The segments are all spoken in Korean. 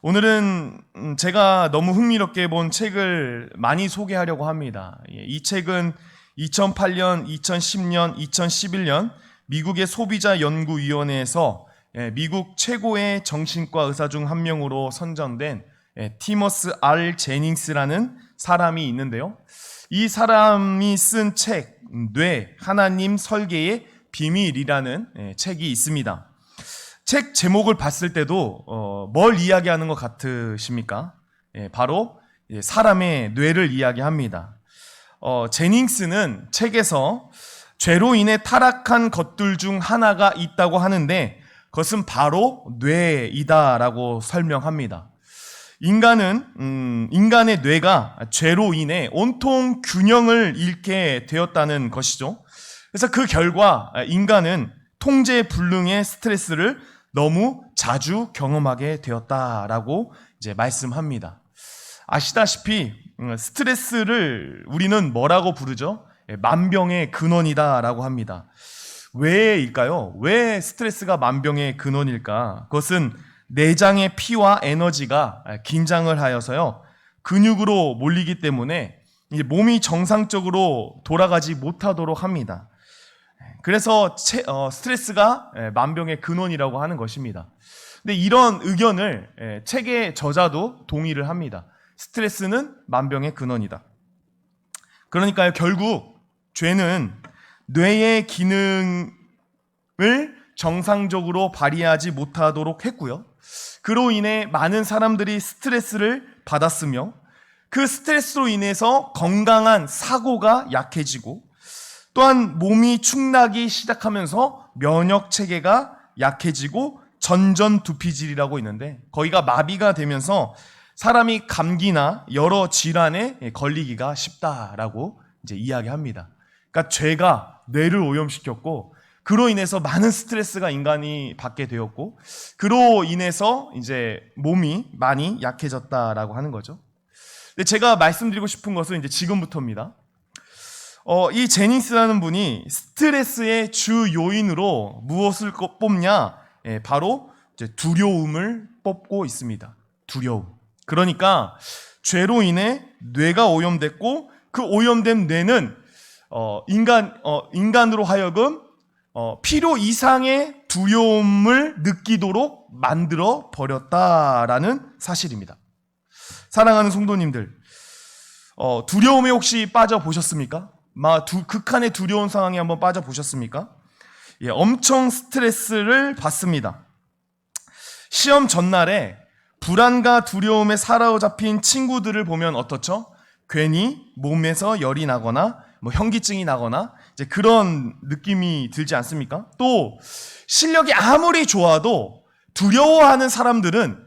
오늘은 제가 너무 흥미롭게 본 책을 많이 소개하려고 합니다. 이 책은 2008년, 2010년, 2011년 미국의 소비자연구위원회에서 미국 최고의 정신과 의사 중 한 명으로 선정된 티머스 R. 제닝스라는 사람이 있는데요. 이 사람이 쓴 책, 뇌, 하나님 설계의 비밀이라는 책이 있습니다. 책 제목을 봤을 때도 뭘 이야기하는 것 같으십니까? 바로 사람의 뇌를 이야기합니다. 제닝스는 책에서 죄로 인해 타락한 것들 중 하나가 있다고 하는데 그것은 바로 뇌이다라고 설명합니다. 인간의 뇌가 죄로 인해 온통 균형을 잃게 되었다는 것이죠. 그래서 그 결과 인간은 통제 불능의 스트레스를 너무 자주 경험하게 되었다라고 이제 말씀합니다. 아시다시피 스트레스를 우리는 뭐라고 부르죠? 만병의 근원이다라고 합니다. 왜일까요? 왜 스트레스가 만병의 근원일까? 그것은 내장의 피와 에너지가 긴장을 하여서요 근육으로 몰리기 때문에 몸이 정상적으로 돌아가지 못하도록 합니다. 그래서 스트레스가 만병의 근원이라고 하는 것입니다. 근데 이런 의견을 책의 저자도 동의를 합니다. 스트레스는 만병의 근원이다. 그러니까요, 결국 죄는 뇌의 기능을 정상적으로 발휘하지 못하도록 했고요. 그로 인해 많은 사람들이 스트레스를 받았으며 그 스트레스로 인해서 건강한 사고가 약해지고 또한 몸이 축나기 시작하면서 면역 체계가 약해지고 전전두피질이라고 있는데 거기가 마비가 되면서 사람이 감기나 여러 질환에 걸리기가 쉽다라고 이제 이야기합니다. 그러니까 죄가 뇌를 오염시켰고 그로 인해서 많은 스트레스가 인간이 받게 되었고 그로 인해서 이제 몸이 많이 약해졌다라고 하는 거죠. 근데 제가 말씀드리고 싶은 것은 이제 지금부터입니다. 이 제닝스라는 분이 스트레스의 주 요인으로 무엇을 뽑냐? 바로 이제 두려움을 뽑고 있습니다. 두려움. 그러니까 죄로 인해 뇌가 오염됐고 그 오염된 뇌는 인간으로 하여금 필요 이상의 두려움을 느끼도록 만들어 버렸다라는 사실입니다. 사랑하는 성도님들, 두려움에 혹시 빠져 보셨습니까? 극한의 두려운 상황에 한번 빠져 보셨습니까? 엄청 스트레스를 받습니다. 시험 전날에 불안과 두려움에 사로잡힌 친구들을 보면 어떻죠? 괜히 몸에서 열이 나거나 현기증이 나거나 이제 그런 느낌이 들지 않습니까? 또 실력이 아무리 좋아도 두려워하는 사람들은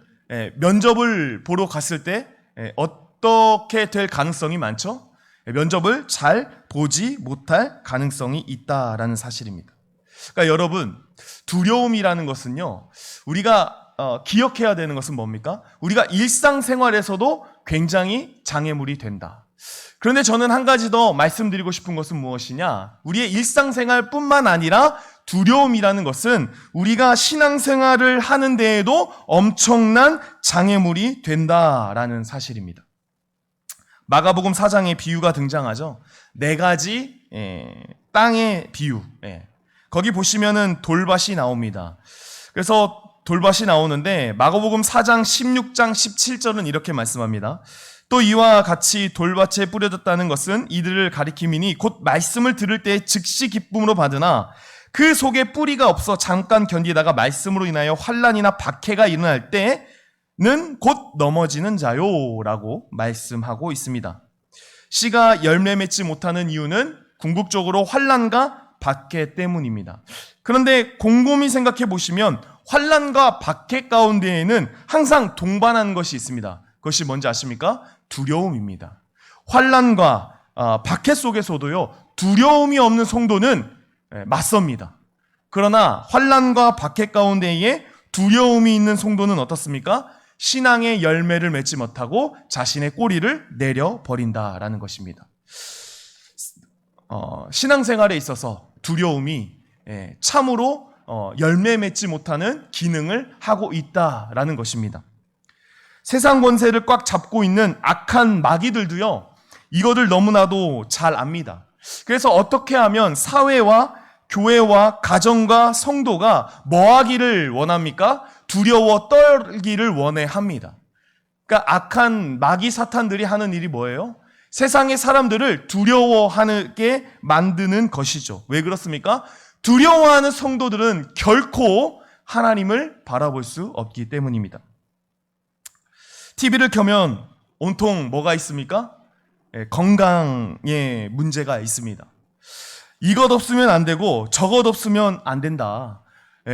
면접을 보러 갔을 때 어떻게 될 가능성이 많죠? 면접을 잘 보지 못할 가능성이 있다라는 사실입니다. 그러니까 여러분, 두려움이라는 것은요, 우리가 기억해야 되는 것은 뭡니까? 우리가 일상생활에서도 굉장히 장애물이 된다. 그런데 저는 한 가지 더 말씀드리고 싶은 것은 무엇이냐? 우리의 일상생활뿐만 아니라 두려움이라는 것은 우리가 신앙생활을 하는 데에도 엄청난 장애물이 된다라는 사실입니다. 마가복음 4장에 비유가 등장하죠. 4가지 땅의 비유. 거기 보시면은 돌밭이 나옵니다. 그래서 돌밭이 나오는데 마가복음 4장 16장 17절은 이렇게 말씀합니다. 또 이와 같이 돌밭에 뿌려졌다는 것은 이들을 가리킴이니 곧 말씀을 들을 때 즉시 기쁨으로 받으나 그 속에 뿌리가 없어 잠깐 견디다가 말씀으로 인하여 환난이나 박해가 일어날 때는 곧 넘어지는 자요라고 말씀하고 있습니다. 씨가 열매 맺지 못하는 이유는 궁극적으로 환난과 박해 때문입니다. 그런데 곰곰이 생각해 보시면 환난과 박해 가운데에는 항상 동반하는 것이 있습니다. 그것이 뭔지 아십니까? 두려움입니다. 환난과 박해 속에서도요, 두려움이 없는 성도는 맞섭니다. 그러나 환난과 박해 가운데에 두려움이 있는 성도는 어떻습니까? 신앙의 열매를 맺지 못하고 자신의 꼬리를 내려버린다라는 것입니다. 신앙생활에 있어서 두려움이 참으로 열매 맺지 못하는 기능을 하고 있다라는 것입니다. 세상 권세를 꽉 잡고 있는 악한 마귀들도요, 이거를 너무나도 잘 압니다. 그래서 어떻게 하면 사회와 교회와 가정과 성도가 뭐 하기를 원합니까? 두려워 떨기를 원해 합니다. 그러니까 악한 마귀 사탄들이 하는 일이 뭐예요? 세상의 사람들을 두려워하게 만드는 것이죠. 왜 그렇습니까? 두려워하는 성도들은 결코 하나님을 바라볼 수 없기 때문입니다. TV를 켜면 온통 뭐가 있습니까? 건강에 문제가 있습니다. 이것 없으면 안 되고 저것 없으면 안 된다.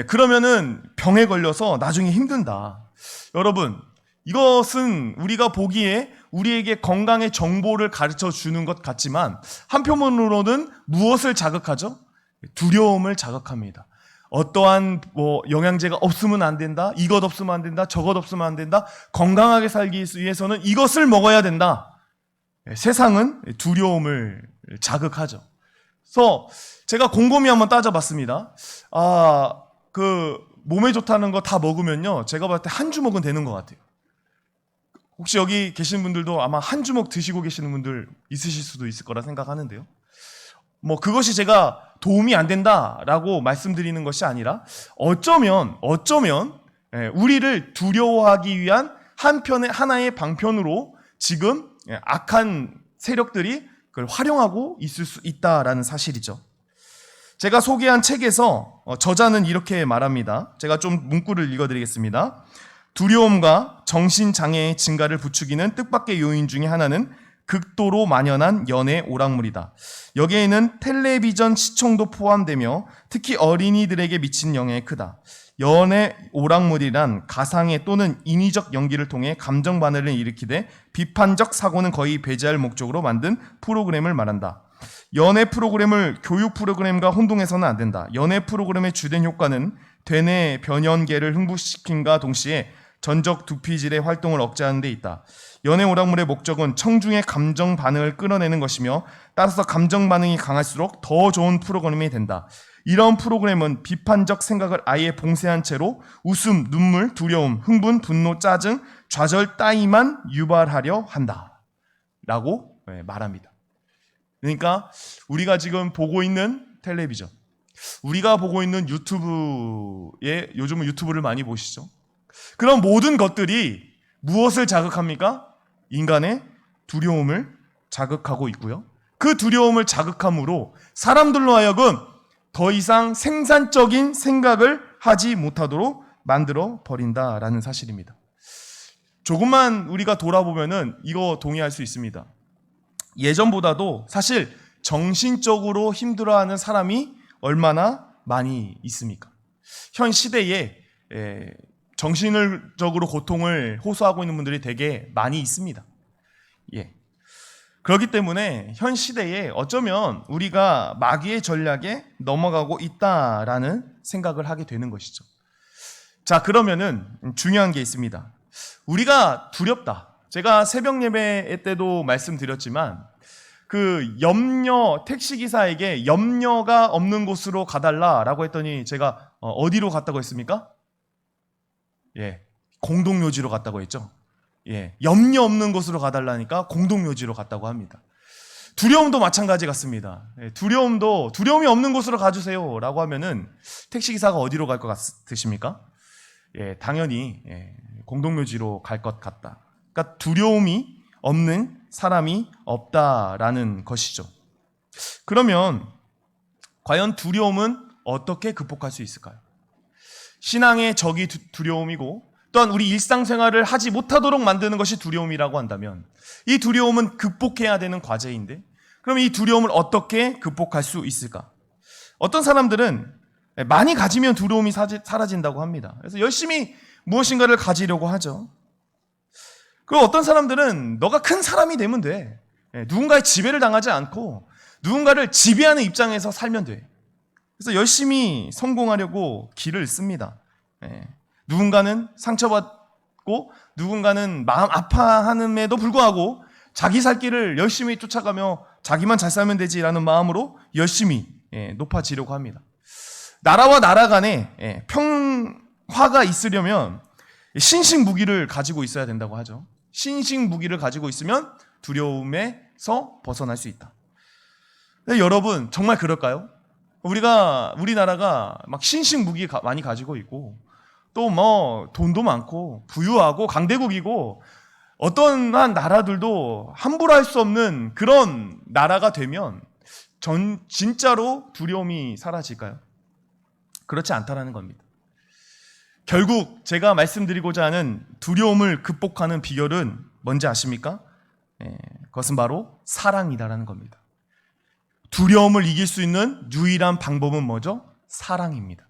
그러면은 병에 걸려서 나중에 힘든다. 여러분, 이것은 우리가 보기에 우리에게 건강의 정보를 가르쳐 주는 것 같지만 한편으로는 무엇을 자극하죠? 두려움을 자극합니다. 어떠한 영양제가 없으면 안 된다. 이것 없으면 안 된다. 저것 없으면 안 된다. 건강하게 살기 위해서는 이것을 먹어야 된다. 세상은 두려움을 자극하죠. 그래서 제가 곰곰이 한번 따져봤습니다. 몸에 좋다는 거 다 먹으면요, 제가 봤을 때 한 주먹은 되는 것 같아요. 혹시 여기 계신 분들도 아마 한 주먹 드시고 계시는 분들 있으실 수도 있을 거라 생각하는데요. 그것이 제가 도움이 안 된다라고 말씀드리는 것이 아니라 어쩌면 우리를 두려워하기 위한 하나의 방편으로 지금 악한 세력들이 그걸 활용하고 있을 수 있다라는 사실이죠. 제가 소개한 책에서 저자는 이렇게 말합니다. 제가 좀 문구를 읽어드리겠습니다. 두려움과 정신장애의 증가를 부추기는 뜻밖의 요인 중에 하나는 극도로 만연한 연애 오락물이다. 여기에는 텔레비전 시청도 포함되며 특히 어린이들에게 미친 영향이 크다. 연애 오락물이란 가상의 또는 인위적 연기를 통해 감정 반응을 일으키되 비판적 사고는 거의 배제할 목적으로 만든 프로그램을 말한다. 연애 프로그램을 교육 프로그램과 혼동해서는 안 된다. 연애 프로그램의 주된 효과는 대뇌 변연계를 흥분시킴과 동시에 전적 두피질의 활동을 억제하는 데 있다. 연애 오락물의 목적은 청중의 감정 반응을 끌어내는 것이며 따라서 감정 반응이 강할수록 더 좋은 프로그램이 된다. 이런 프로그램은 비판적 생각을 아예 봉쇄한 채로 웃음, 눈물, 두려움, 흥분, 분노, 짜증, 좌절 따위만 유발하려 한다. 라고 말합니다. 그러니까 우리가 지금 보고 있는 텔레비전, 우리가 보고 있는 유튜브에, 요즘은 유튜브를 많이 보시죠. 그런 모든 것들이 무엇을 자극합니까? 인간의 두려움을 자극하고 있고요. 그 두려움을 자극함으로 사람들로 하여금 더 이상 생산적인 생각을 하지 못하도록 만들어 버린다라는 사실입니다. 조금만 우리가 돌아보면은 이거 동의할 수 있습니다. 예전보다도 사실 정신적으로 힘들어하는 사람이 얼마나 많이 있습니까? 현 시대에 정신적으로 고통을 호소하고 있는 분들이 되게 많이 있습니다. 그렇기 때문에 현 시대에 어쩌면 우리가 마귀의 전략에 넘어가고 있다라는 생각을 하게 되는 것이죠. 자, 그러면은 중요한 게 있습니다. 우리가 두렵다. 제가 새벽 예배 때도 말씀드렸지만 택시기사에게 염려가 없는 곳으로 가달라라고 했더니 제가 어디로 갔다고 했습니까? 공동묘지로 갔다고 했죠. 염려 없는 곳으로 가달라니까 공동묘지로 갔다고 합니다. 두려움도 마찬가지 같습니다. 두려움이 없는 곳으로 가주세요 라고 하면은 택시기사가 어디로 갈 것 같으십니까? 당연히 공동묘지로 갈 것 같다. 그러니까 두려움이 없는 사람이 없다라는 것이죠. 그러면 과연 두려움은 어떻게 극복할 수 있을까요? 신앙의 적이 두려움이고 또한 우리 일상생활을 하지 못하도록 만드는 것이 두려움이라고 한다면 이 두려움은 극복해야 되는 과제인데 그럼 이 두려움을 어떻게 극복할 수 있을까? 어떤 사람들은 많이 가지면 두려움이 사라진다고 합니다. 그래서 열심히 무엇인가를 가지려고 하죠. 그리고 어떤 사람들은 너가 큰 사람이 되면 돼. 누군가의 지배를 당하지 않고 누군가를 지배하는 입장에서 살면 돼. 그래서 열심히 성공하려고 길을 씁니다. 누군가는 상처받고 누군가는 마음 아파하는에도 불구하고 자기 살 길을 열심히 쫓아가며 자기만 잘 살면 되지라는 마음으로 열심히 높아지려고 합니다. 나라와 나라 간에 평화가 있으려면 신식 무기를 가지고 있어야 된다고 하죠. 신식 무기를 가지고 있으면 두려움에서 벗어날 수 있다. 근데 여러분, 정말 그럴까요? 우리나라가 막 신식 무기 많이 가지고 있고, 또 뭐 돈도 많고 부유하고 강대국이고, 어떤 한 나라들도 함부로 할 수 없는 그런 나라가 되면 진짜로 두려움이 사라질까요? 그렇지 않다라는 겁니다. 결국 제가 말씀드리고자 하는 두려움을 극복하는 비결은 뭔지 아십니까? 그것은 바로 사랑이다라는 겁니다. 두려움을 이길 수 있는 유일한 방법은 뭐죠? 사랑입니다.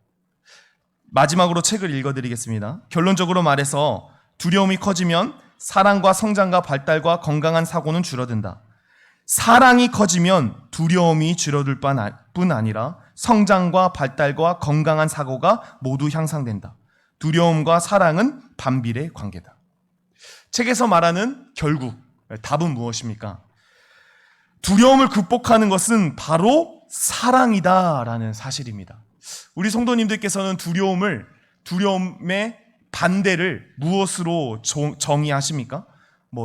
마지막으로 책을 읽어드리겠습니다. 결론적으로 말해서 두려움이 커지면 사랑과 성장과 발달과 건강한 사고는 줄어든다. 사랑이 커지면 두려움이 줄어들 뿐 아니라 성장과 발달과 건강한 사고가 모두 향상된다. 두려움과 사랑은 반비례 관계다. 책에서 말하는 결국 답은 무엇입니까? 두려움을 극복하는 것은 바로 사랑이다라는 사실입니다. 우리 성도님들께서는 두려움의 반대를 무엇으로 정의하십니까?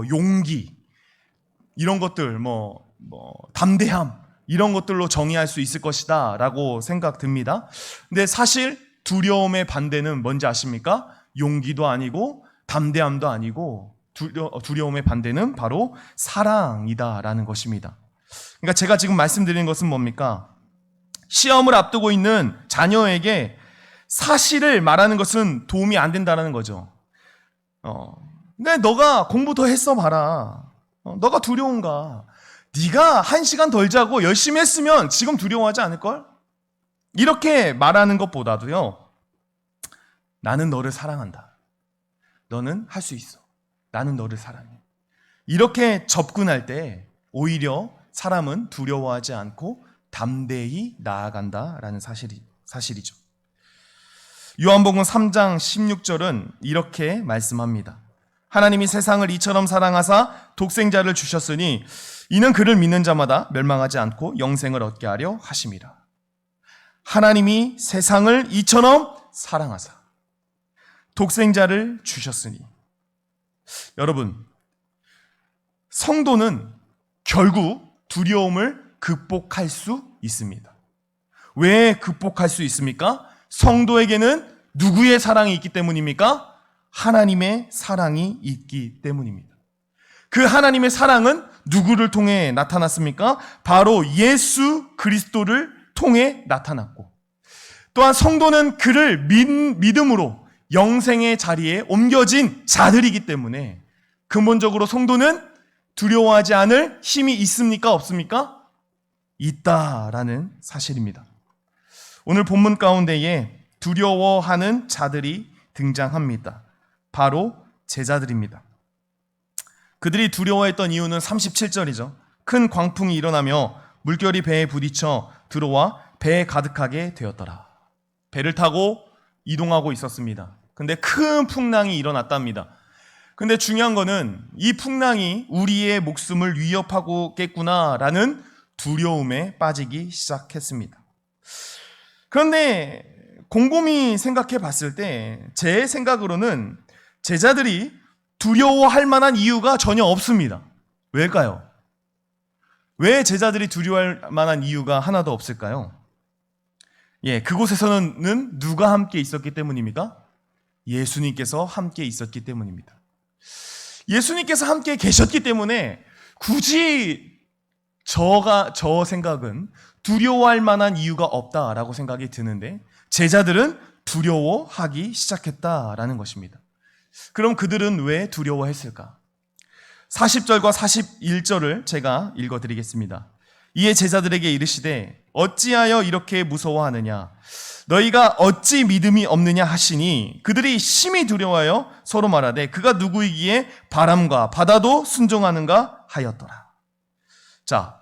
용기, 이런 것들, 담대함, 이런 것들로 정의할 수 있을 것이다 라고 생각됩니다. 근데 사실 두려움의 반대는 뭔지 아십니까? 용기도 아니고 담대함도 아니고 두려움의 반대는 바로 사랑이다라는 것입니다. 그러니까 제가 지금 말씀드리는 것은 뭡니까? 시험을 앞두고 있는 자녀에게 사실을 말하는 것은 도움이 안 된다는 거죠. 근데 너가 공부 더 했어 봐라. 너가 두려운가? 네가 1시간 덜 자고 열심히 했으면 지금 두려워하지 않을걸? 이렇게 말하는 것보다도요, 나는 너를 사랑한다. 너는 할 수 있어. 나는 너를 사랑해. 이렇게 접근할 때 오히려 사람은 두려워하지 않고 담대히 나아간다라는 사실이죠. 요한복음 3장 16절은 이렇게 말씀합니다. 하나님이 세상을 이처럼 사랑하사 독생자를 주셨으니 이는 그를 믿는 자마다 멸망하지 않고 영생을 얻게 하려 하심이라. 하나님이 세상을 이처럼 사랑하사 독생자를 주셨으니. 여러분, 성도는 결국 두려움을 극복할 수 있습니다. 왜 극복할 수 있습니까? 성도에게는 누구의 사랑이 있기 때문입니까? 하나님의 사랑이 있기 때문입니다. 그 하나님의 사랑은 누구를 통해 나타났습니까? 바로 예수 그리스도를 통해 나타났고, 또한 성도는 그를 믿음으로 영생의 자리에 옮겨진 자들이기 때문에 근본적으로 성도는 두려워하지 않을 힘이 있습니까? 없습니까? 있다라는 사실입니다. 오늘 본문 가운데에 두려워하는 자들이 등장합니다. 바로 제자들입니다. 그들이 두려워했던 이유는 37절이죠. 큰 광풍이 일어나며 물결이 배에 부딪혀 들어와 배에 가득하게 되었더라. 배를 타고 이동하고 있었습니다. 근데 큰 풍랑이 일어났답니다. 근데 중요한 거는 이 풍랑이 우리의 목숨을 위협하겠구나라는 두려움에 빠지기 시작했습니다. 그런데 곰곰이 생각해 봤을 때 제 생각으로는 제자들이 두려워할 만한 이유가 전혀 없습니다. 왜일까요? 왜 제자들이 두려워할 만한 이유가 하나도 없을까요? 그곳에서는 누가 함께 있었기 때문입니까? 예수님께서 함께 있었기 때문입니다. 예수님께서 함께 계셨기 때문에 굳이 저 생각은 두려워할 만한 이유가 없다라고 생각이 드는데, 제자들은 두려워하기 시작했다라는 것입니다. 그럼 그들은 왜 두려워했을까? 40절과 41절을 제가 읽어드리겠습니다. 이에 제자들에게 이르시되 어찌하여 이렇게 무서워하느냐? 너희가 어찌 믿음이 없느냐 하시니, 그들이 심히 두려워하여 서로 말하되 그가 누구이기에 바람과 바다도 순종하는가 하였더라. 자,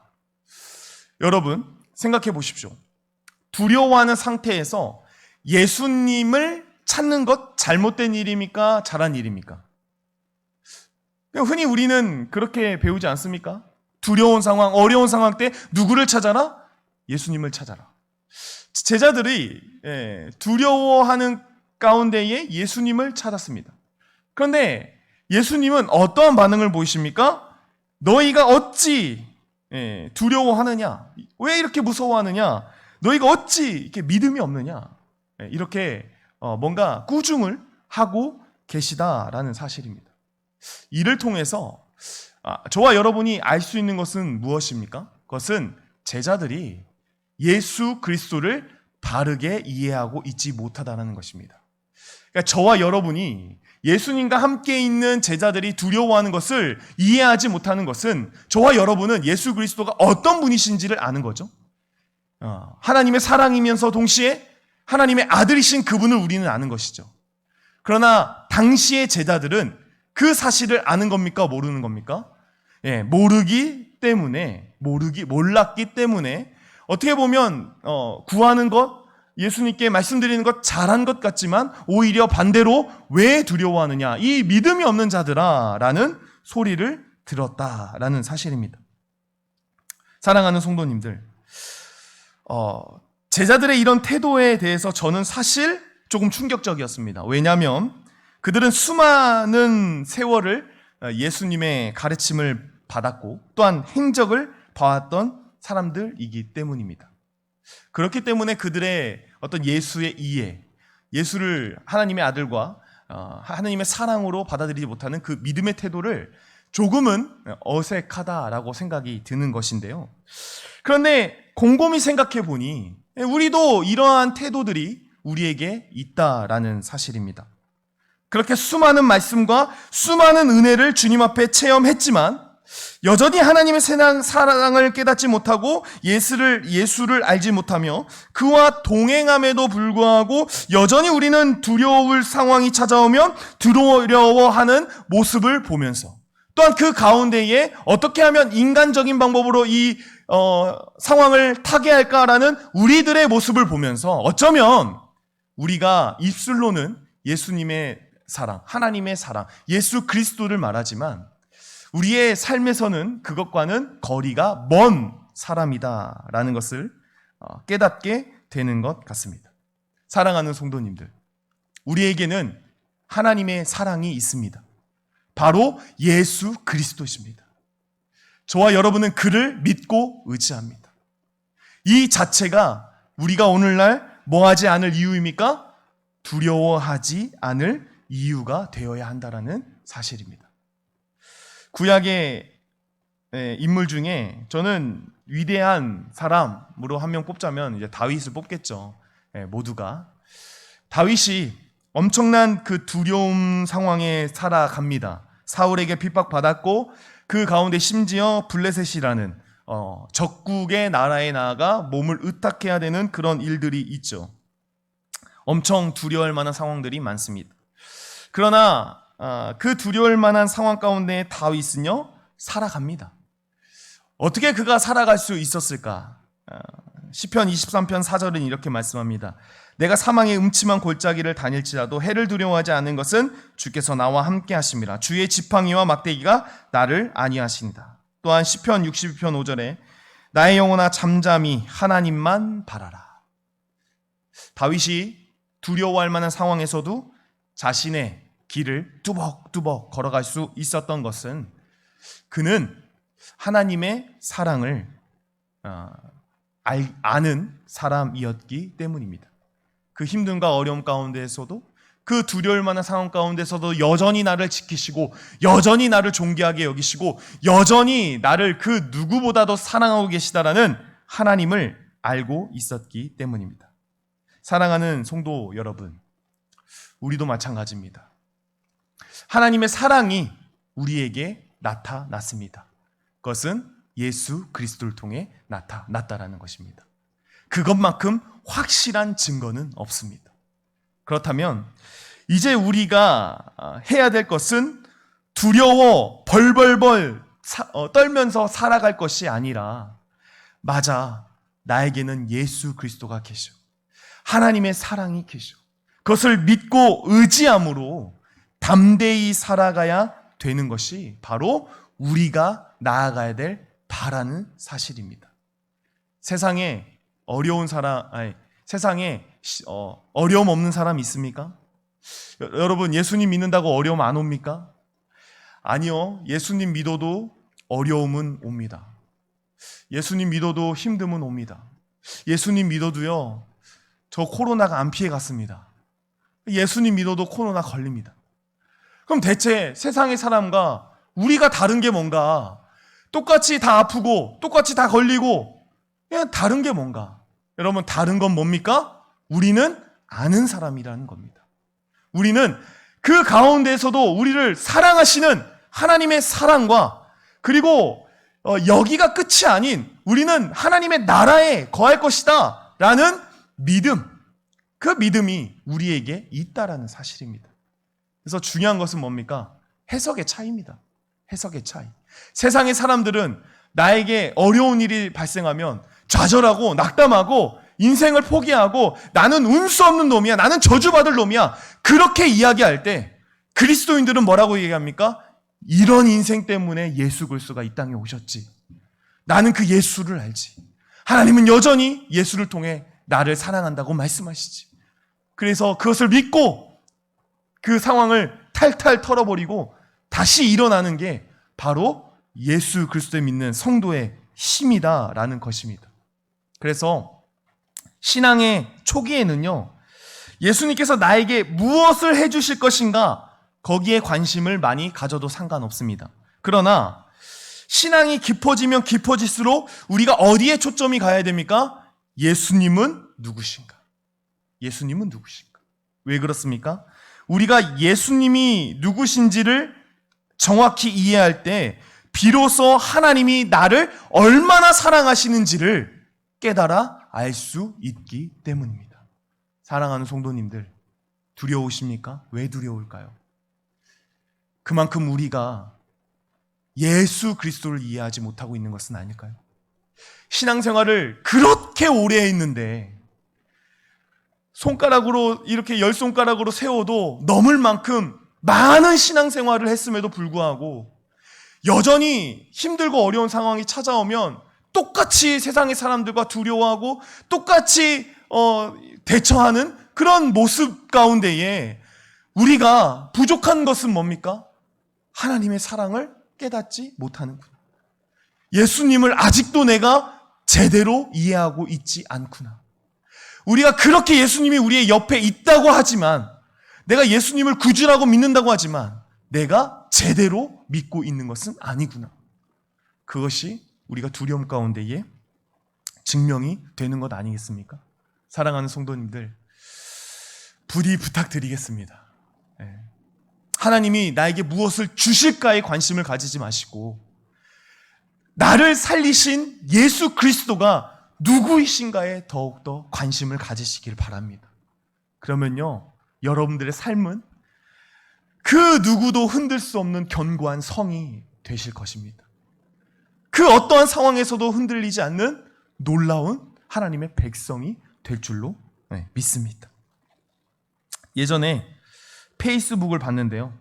여러분 생각해 보십시오. 두려워하는 상태에서 예수님을 찾는 것 잘못된 일입니까? 잘한 일입니까? 흔히 우리는 그렇게 배우지 않습니까? 두려운 상황, 어려운 상황 때 누구를 찾아라? 예수님을 찾아라. 제자들이 두려워하는 가운데에 예수님을 찾았습니다. 그런데 예수님은 어떠한 반응을 보이십니까? 너희가 어찌 두려워하느냐? 왜 이렇게 무서워하느냐? 너희가 어찌 이렇게 믿음이 없느냐? 이렇게 뭔가 꾸중을 하고 계시다라는 사실입니다. 이를 통해서 저와 여러분이 알 수 있는 것은 무엇입니까? 그것은 제자들이 예수 그리스도를 바르게 이해하고 있지 못하다는 것입니다. 그러니까 저와 여러분이 예수님과 함께 있는 제자들이 두려워하는 것을 이해하지 못하는 것은 저와 여러분은 예수 그리스도가 어떤 분이신지를 아는 거죠. 하나님의 사랑이면서 동시에 하나님의 아들이신 그분을 우리는 아는 것이죠. 그러나 당시의 제자들은 그 사실을 아는 겁니까? 모르는 겁니까? 몰랐기 때문에 어떻게 보면 구하는 것, 예수님께 말씀드리는 것 잘한 것 같지만 오히려 반대로 왜 두려워하느냐? 이 믿음이 없는 자들아 라는 소리를 들었다라는 사실입니다. 사랑하는 성도님들, 제자들의 이런 태도에 대해서 저는 사실 조금 충격적이었습니다. 왜냐하면 그들은 수많은 세월을 예수님의 가르침을 받았고 또한 행적을 봐왔던 사람들이기 때문입니다. 그렇기 때문에 그들의 어떤 예수의 이해, 예수를 하나님의 아들과 하나님의 사랑으로 받아들이지 못하는 그 믿음의 태도를 조금은 어색하다라고 생각이 드는 것인데요. 그런데 곰곰이 생각해 보니 우리도 이러한 태도들이 우리에게 있다라는 사실입니다. 그렇게 수많은 말씀과 수많은 은혜를 주님 앞에 체험했지만 여전히 하나님의 사랑을 깨닫지 못하고 예수를 알지 못하며 그와 동행함에도 불구하고 여전히 우리는 두려울 상황이 찾아오면 두려워하는 모습을 보면서 또한 그 가운데에 어떻게 하면 인간적인 방법으로 이 상황을 타개할까라는 우리들의 모습을 보면서 어쩌면 우리가 입술로는 예수님의 사랑, 하나님의 사랑, 예수 그리스도를 말하지만 우리의 삶에서는 그것과는 거리가 먼 사람이다라는 것을 깨닫게 되는 것 같습니다. 사랑하는 성도님들, 우리에게는 하나님의 사랑이 있습니다. 바로 예수 그리스도십니다. 저와 여러분은 그를 믿고 의지합니다. 이 자체가 우리가 오늘날 뭐하지 않을 이유입니까? 두려워하지 않을 이유가 되어야 한다는 사실입니다. 구약의 인물 중에 저는 위대한 사람으로 한 명 뽑자면 이제 다윗을 뽑겠죠. 모두가. 다윗이 엄청난 그 두려움 상황에 살아갑니다. 사울에게 핍박받았고 그 가운데 심지어 블레셋이라는 적국의 나라에 나아가 몸을 의탁해야 되는 그런 일들이 있죠. 엄청 두려울 만한 상황들이 많습니다. 그러나 그 두려울 만한 상황 가운데 다윗은요 살아갑니다. 어떻게 그가 살아갈 수 있었을까? 시편 23편 4절은 이렇게 말씀합니다. 내가 사망의 음침한 골짜기를 다닐지라도 해를 두려워하지 않는 것은 주께서 나와 함께 하심이라. 주의 지팡이와 막대기가 나를 안위하신다. 또한 시편 62편 5절에 나의 영혼아 잠잠히 하나님만 바라라. 다윗이 두려워할 만한 상황에서도 자신의 길을 뚜벅뚜벅 걸어갈 수 있었던 것은 그는 하나님의 사랑을 아는 사람이었기 때문입니다. 그 힘듦과 어려움 가운데에서도 그 두려울 만한 상황 가운데서도 여전히 나를 지키시고 여전히 나를 존귀하게 여기시고 여전히 나를 그 누구보다도 사랑하고 계시다라는 하나님을 알고 있었기 때문입니다. 사랑하는 성도 여러분, 우리도 마찬가지입니다. 하나님의 사랑이 우리에게 나타났습니다. 그것은 예수 그리스도를 통해 나타났다라는 것입니다. 그것만큼 확실한 증거는 없습니다. 그렇다면 이제 우리가 해야 될 것은 두려워 벌벌벌 떨면서 살아갈 것이 아니라 맞아, 나에게는 예수 그리스도가 계셔. 하나님의 사랑이 계셔. 그것을 믿고 의지함으로 담대히 살아가야 되는 것이 바로 우리가 나아가야 될 바라는 사실입니다. 세상에 어려운 사람, 세상에 어려움 없는 사람 있습니까? 여러분, 예수님 믿는다고 어려움 안 옵니까? 아니요. 예수님 믿어도 어려움은 옵니다. 예수님 믿어도 힘듦은 옵니다. 예수님 믿어도요, 저 코로나가 안 피해 갔습니다. 예수님 믿어도 코로나 걸립니다. 그럼 대체 세상의 사람과 우리가 다른 게 뭔가? 똑같이 다 아프고 똑같이 다 걸리고 그냥 다른 게 뭔가? 여러분, 다른 건 뭡니까? 우리는 아는 사람이라는 겁니다. 우리는 그 가운데에서도 우리를 사랑하시는 하나님의 사랑과, 그리고 여기가 끝이 아닌 우리는 하나님의 나라에 거할 것이다 라는 믿음, 그 믿음이 우리에게 있다라는 사실입니다. 그래서 중요한 것은 뭡니까? 해석의 차이입니다. 해석의 차이. 세상의 사람들은 나에게 어려운 일이 발생하면 좌절하고 낙담하고 인생을 포기하고 나는 운수 없는 놈이야, 나는 저주받을 놈이야, 그렇게 이야기할 때 그리스도인들은 뭐라고 얘기합니까? 이런 인생 때문에 예수 그리스도가 이 땅에 오셨지. 나는 그 예수를 알지. 하나님은 여전히 예수를 통해 나를 사랑한다고 말씀하시지. 그래서 그것을 믿고 그 상황을 탈탈 털어버리고 다시 일어나는 게 바로 예수 그리스도를 믿는 성도의 힘이다라는 것입니다. 그래서 신앙의 초기에는요, 예수님께서 나에게 무엇을 해주실 것인가, 거기에 관심을 많이 가져도 상관없습니다. 그러나 신앙이 깊어지면 깊어질수록 우리가 어디에 초점이 가야 됩니까? 예수님은 누구신가? 예수님은 누구신가? 왜 그렇습니까? 우리가 예수님이 누구신지를 정확히 이해할 때 비로소 하나님이 나를 얼마나 사랑하시는지를 깨달아 알 수 있기 때문입니다. 사랑하는 성도님들, 두려우십니까? 왜 두려울까요? 그만큼 우리가 예수 그리스도를 이해하지 못하고 있는 것은 아닐까요? 신앙생활을 그렇게 오래 했는데 손가락으로 이렇게 10손가락으로 세워도 넘을 만큼 많은 신앙생활을 했음에도 불구하고 여전히 힘들고 어려운 상황이 찾아오면 똑같이 세상의 사람들과 두려워하고 똑같이 대처하는 그런 모습 가운데에 우리가 부족한 것은 뭡니까? 하나님의 사랑을 깨닫지 못하는구나. 예수님을 아직도 내가 제대로 이해하고 있지 않구나. 우리가 그렇게 예수님이 우리의 옆에 있다고 하지만, 내가 예수님을 구주라고 믿는다고 하지만 내가 제대로 믿고 있는 것은 아니구나. 그것이 우리가 두려움 가운데에 증명이 되는 것 아니겠습니까? 사랑하는 성도님들, 부디 부탁드리겠습니다. 하나님이 나에게 무엇을 주실까에 관심을 가지지 마시고 나를 살리신 예수 그리스도가 누구이신가에 더욱더 관심을 가지시길 바랍니다. 그러면요, 여러분들의 삶은 그 누구도 흔들 수 없는 견고한 성이 되실 것입니다. 그 어떠한 상황에서도 흔들리지 않는 놀라운 하나님의 백성이 될 줄로 믿습니다. 예전에 페이스북을 봤는데요,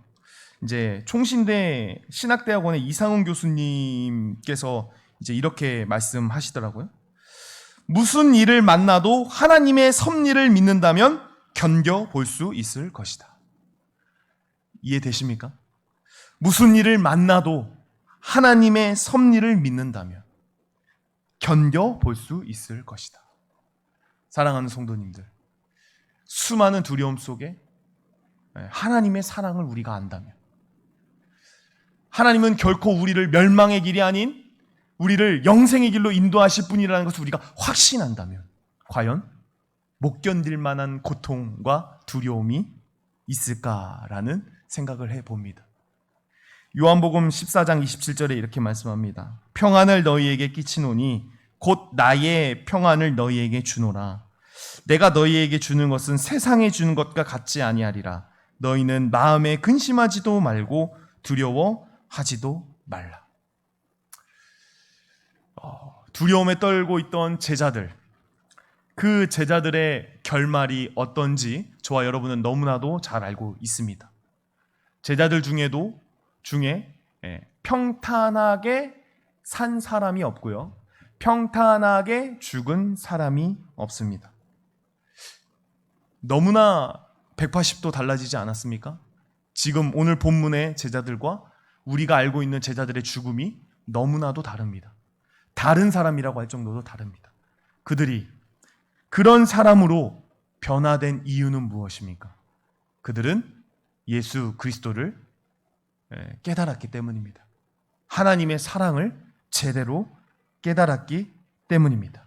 이제 총신대 신학대학원의 이상훈 교수님께서 이제 이렇게 말씀하시더라고요. 무슨 일을 만나도 하나님의 섭리를 믿는다면 견뎌볼 수 있을 것이다. 이해되십니까? 무슨 일을 만나도 하나님의 섭리를 믿는다면 견뎌볼 수 있을 것이다. 사랑하는 성도님들, 수많은 두려움 속에 하나님의 사랑을 우리가 안다면, 하나님은 결코 우리를 멸망의 길이 아닌 우리를 영생의 길로 인도하실 분이라는 것을 우리가 확신한다면 과연 못 견딜 만한 고통과 두려움이 있을까라는 생각을 해봅니다. 요한복음 14장 27절에 이렇게 말씀합니다. 평안을 너희에게 끼치노니 곧 나의 평안을 너희에게 주노라. 내가 너희에게 주는 것은 세상에 주는 것과 같지 아니하리라. 너희는 마음에 근심하지도 말고 두려워하지도 말라. 두려움에 떨고 있던 제자들, 그 제자들의 결말이 어떤지 저와 여러분은 너무나도 잘 알고 있습니다. 제자들 중에 평탄하게 산 사람이 없고요, 평탄하게 죽은 사람이 없습니다. 너무나 180도 달라지지 않았습니까? 지금 오늘 본문의 제자들과 우리가 알고 있는 제자들의 죽음이 너무나도 다릅니다. 다른 사람이라고 할 정도로 다릅니다. 그들이 그런 사람으로 변화된 이유는 무엇입니까? 그들은 예수 그리스도를 깨달았기 때문입니다. 하나님의 사랑을 제대로 깨달았기 때문입니다.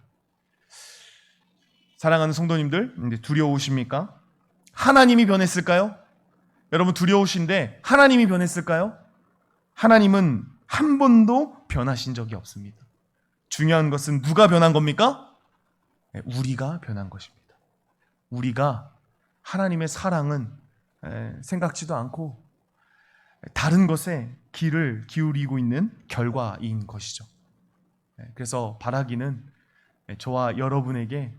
사랑하는 성도님들, 두려우십니까? 하나님이 변했을까요? 여러분 두려우신데 하나님이 변했을까요? 하나님은 한 번도 변하신 적이 없습니다. 중요한 것은 누가 변한 겁니까? 우리가 변한 것입니다. 우리가 하나님의 사랑은 생각지도 않고 다른 것에 귀를 기울이고 있는 결과인 것이죠. 그래서 바라기는 저와 여러분에게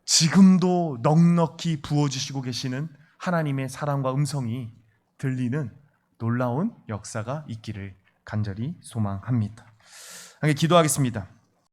지금도 넉넉히 부어주시고 계시는 하나님의 사랑과 음성이 들리는 놀라운 역사가 있기를 간절히 소망합니다. 함께 기도하겠습니다.